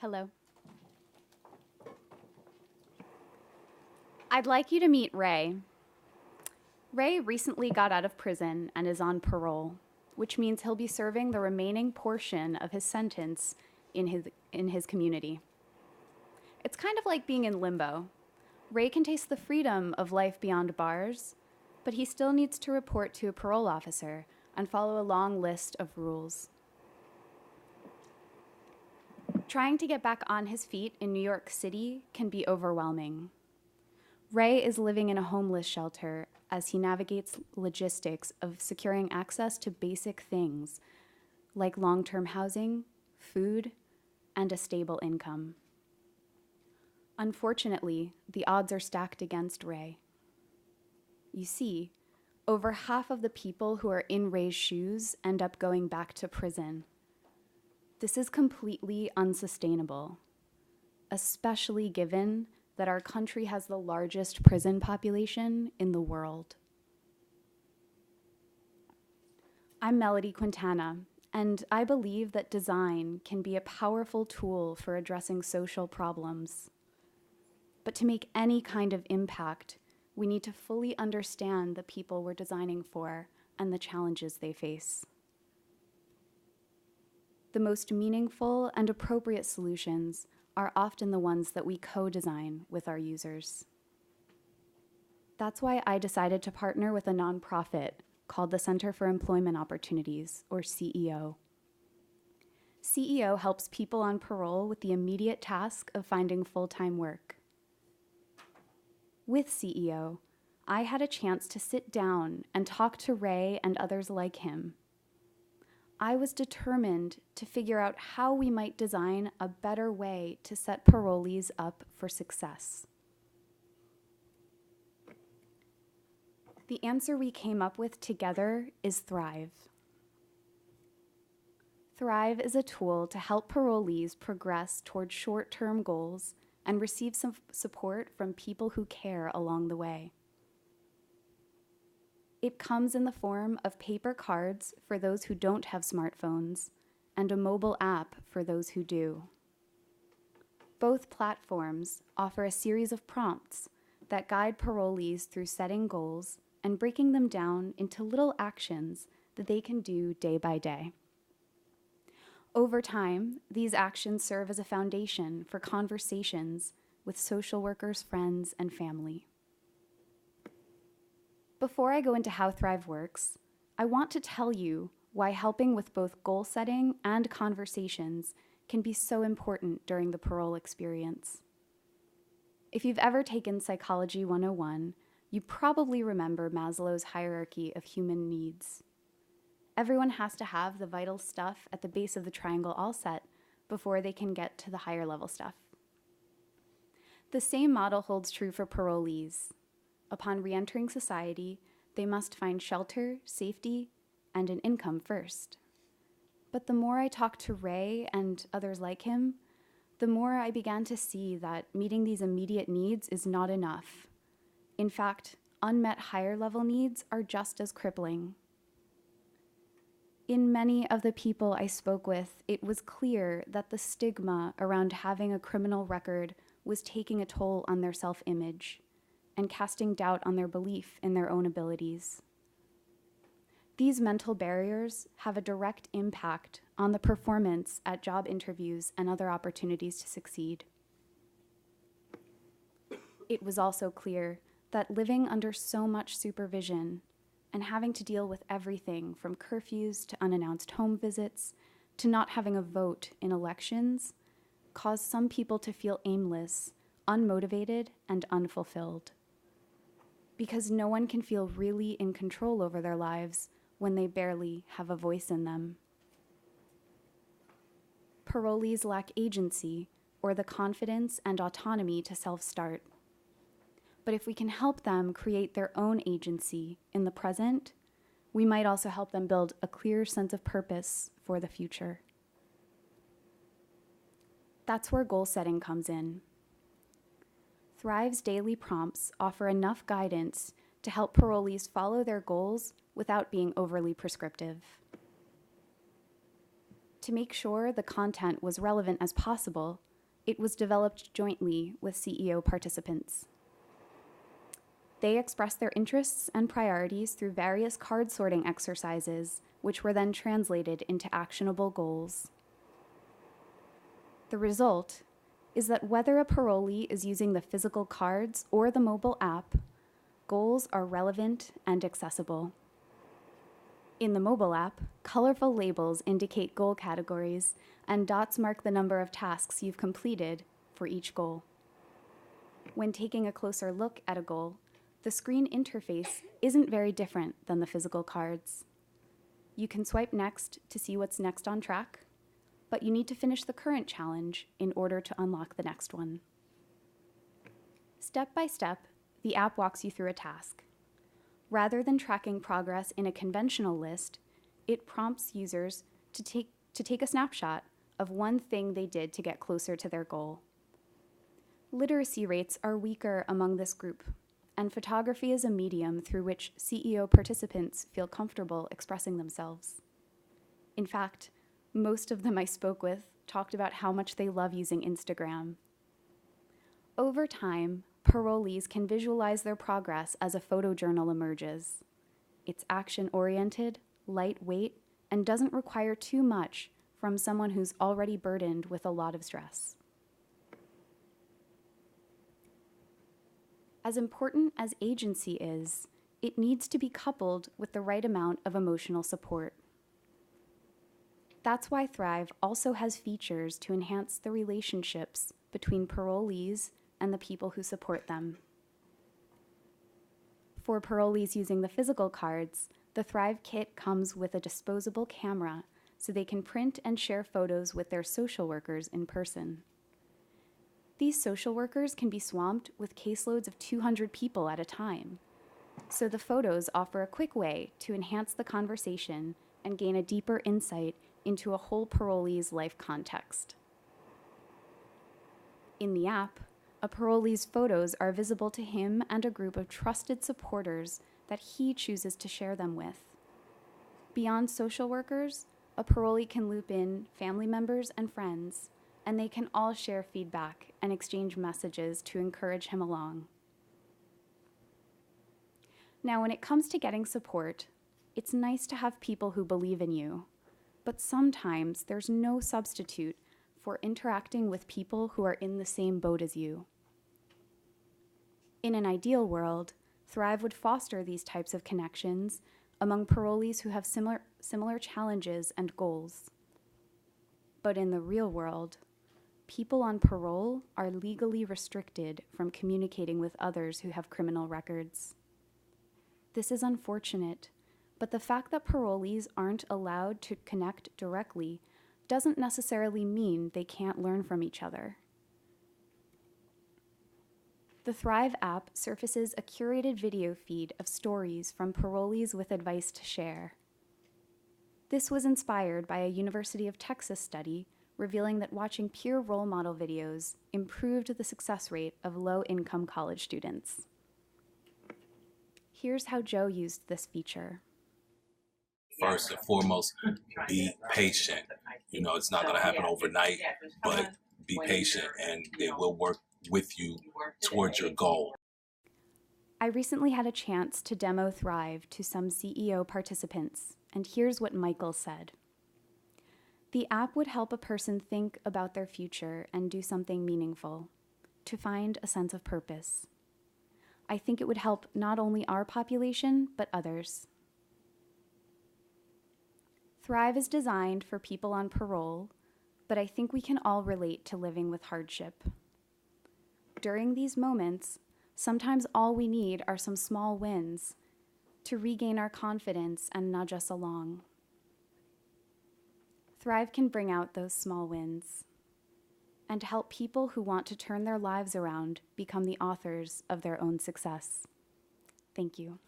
Hello. I'd like you to meet Ray. Ray recently got out of prison and is on parole, which means he'll be serving the remaining portion of his sentence in his community. It's kind of like being in limbo. Ray can taste the freedom of life beyond bars, but he still needs to report to a parole officer and follow a long list of rules. Trying to get back on his feet in New York City can be overwhelming. Ray is living in a homeless shelter as he navigates logistics of securing access to basic things like long-term housing, food, and a stable income. Unfortunately, the odds are stacked against Ray. You see, over half of the people who are in Ray's shoes end up going back to prison. This is completely unsustainable, especially given that our country has the largest prison population in the world. I'm Melody Quintana, and I believe that design can be a powerful tool for addressing social problems. But to make any kind of impact, we need to fully understand the people we're designing for and the challenges they face. The most meaningful and appropriate solutions are often the ones that we co-design with our users. That's why I decided to partner with a nonprofit called the Center for Employment Opportunities, or CEO. CEO helps people on parole with the immediate task of finding full-time work. With CEO, I had a chance to sit down and talk to Ray and others like him. I was determined to figure out how we might design a better way to set parolees up for success. The answer we came up with together is Thrive. Thrive is a tool to help parolees progress toward short-term goals and receive some support from people who care along the way. It comes in the form of paper cards for those who don't have smartphones and a mobile app for those who do. Both platforms offer a series of prompts that guide parolees through setting goals and breaking them down into little actions that they can do day by day. Over time, these actions serve as a foundation for conversations with social workers, friends, and family. Before I go into how Thrive works, I want to tell you why helping with both goal setting and conversations can be so important during the parole experience. If you've ever taken Psychology 101, you probably remember Maslow's hierarchy of human needs. Everyone has to have the vital stuff at the base of the triangle all set before they can get to the higher level stuff. The same model holds true for parolees. Upon re-entering society, they must find shelter, safety, and an income first. But the more I talked to Ray and others like him, the more I began to see that meeting these immediate needs is not enough. In fact, unmet higher level needs are just as crippling. In many of the people I spoke with, it was clear that the stigma around having a criminal record was taking a toll on their self-image and casting doubt on their belief in their own abilities. These mental barriers have a direct impact on the performance at job interviews and other opportunities to succeed. It was also clear that living under so much supervision and having to deal with everything from curfews to unannounced home visits to not having a vote in elections caused some people to feel aimless, unmotivated, and unfulfilled. Because no one can feel really in control over their lives when they barely have a voice in them. Parolees lack agency or the confidence and autonomy to self-start. But if we can help them create their own agency in the present, we might also help them build a clear sense of purpose for the future. That's where goal setting comes in. Thrive's daily prompts offer enough guidance to help parolees follow their goals without being overly prescriptive. To make sure the content was relevant as possible, It was developed jointly with CEO participants. They expressed their interests and priorities through various card sorting exercises, which were then translated into actionable goals. The result is that whether a parolee is using the physical cards or the mobile app, goals are relevant and accessible. In the mobile app, colorful labels indicate goal categories, and dots mark the number of tasks you've completed for each goal. When taking a closer look at a goal, the screen interface isn't very different than the physical cards. You can swipe next to see what's next on track, but you need to finish the current challenge in order to unlock the next one. Step by step, the app walks you through a task. Rather than tracking progress in a conventional list, it prompts users to take a snapshot of one thing they did to get closer to their goal. Literacy rates are weaker among this group, and photography is a medium through which CEO participants feel comfortable expressing themselves. In fact, most of them I spoke with talked about how much they love using Instagram. Over time, parolees can visualize their progress as a photojournal emerges. It's action-oriented, lightweight, and doesn't require too much from someone who's already burdened with a lot of stress. As important as agency is, it needs to be coupled with the right amount of emotional support. That's why Thrive also has features to enhance the relationships between parolees and the people who support them. For parolees using the physical cards, the Thrive kit comes with a disposable camera so they can print and share photos with their social workers in person. These social workers can be swamped with caseloads of 200 people at a time, so the photos offer a quick way to enhance the conversation and gain a deeper insight into a whole parolee's life context. In the app, a parolee's photos are visible to him and a group of trusted supporters that he chooses to share them with. Beyond social workers, a parolee can loop in family members and friends, and they can all share feedback and exchange messages to encourage him along. Now, when it comes to getting support, it's nice to have people who believe in you, but sometimes there's no substitute for interacting with people who are in the same boat as you. In an ideal world, Thrive would foster these types of connections among parolees who have similar challenges and goals. But in the real world, people on parole are legally restricted from communicating with others who have criminal records. This is unfortunate, but the fact that parolees aren't allowed to connect directly doesn't necessarily mean they can't learn from each other. The Thrive app surfaces a curated video feed of stories from parolees with advice to share. This was inspired by a University of Texas study revealing that watching peer role model videos improved the success rate of low-income college students. Here's how Joe used this feature. First and foremost, be patient. It's not going to happen overnight, but be patient and they will work with you towards your goal. I recently had a chance to demo Thrive to some CEO participants, and here's what Michael said. The app would help a person think about their future and do something meaningful, to find a sense of purpose. I think it would help not only our population, but others. Thrive is designed for people on parole, but I think we can all relate to living with hardship. During these moments, sometimes all we need are some small wins to regain our confidence and nudge us along. Thrive can bring out those small wins and help people who want to turn their lives around become the authors of their own success. Thank you.